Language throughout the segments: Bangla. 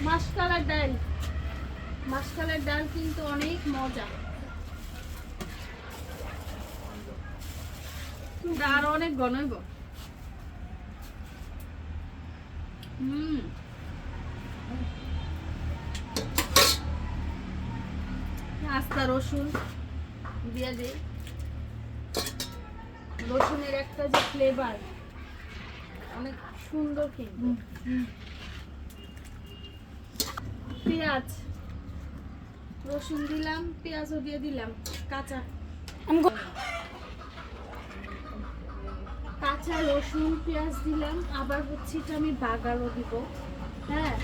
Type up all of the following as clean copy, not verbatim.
মাসকালের ডাল, মাসকালের ডাল কিন্তু অনেক মজা, আর অনেক গনইব। আস্তা রসুন দিয়ে দিই, রসুনের একটা যে ফ্লেভার অনেক সুন্দর কিন্তু। পেঁয়াজ, রসুন দিলাম, পেঁয়াজও দিয়ে দিলাম কাঁচা, কাঁচা রসুন পেঁয়াজ দিলাম। আবার হচ্ছে এটা আমি বাগারও দিব। হ্যাঁ,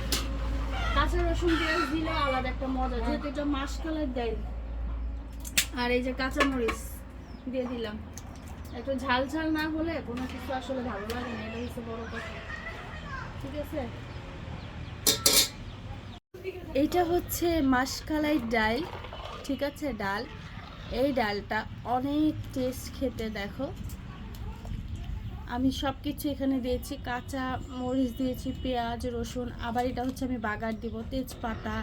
কাঁচা রসুন পেঁয়াজ দিলে আলাদা একটা মজা, যেহেতু এটা মাসকালের ডাল। আর এই যে কাঁচামরিচ দিয়ে দিলাম, একটু ঝাল ঝাল না হলে কোনো কিছু আসলে ভালো লাগে না, এটা হচ্ছে বড় কথা। ঠিক আছে, এইটা হচ্ছে মাসকালাই ডাল। ঠিক আছে, ডাল, এই ডালটা অনেক টেস্ট খেতে। দেখো আমি সব কিছু এখানে দিয়েছি, কাঁচা মরিচ দিয়েছি, পেঁয়াজ রসুন, আবার এটা হচ্ছে আমি বাগার দিব, তেজপাতা।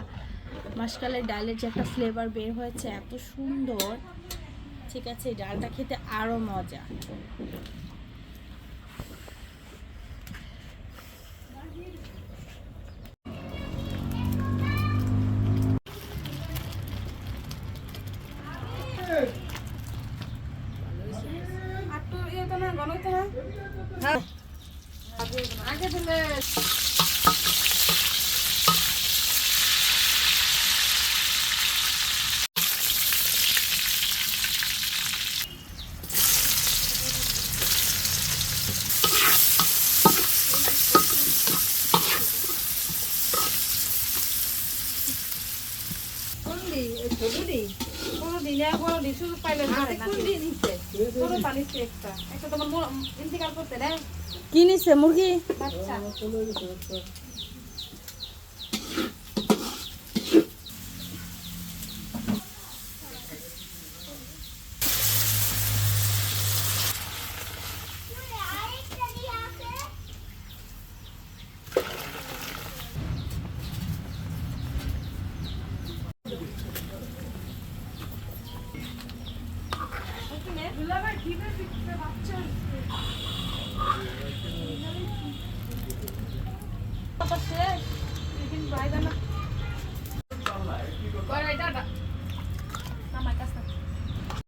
মাসকালের ডালের যে একটা ফ্লেভার বের হয়েছে এত সুন্দর। ঠিক আছে, এই ডালটা খেতে আরও মজা। আগে দিলে কি নিছে মুরগি?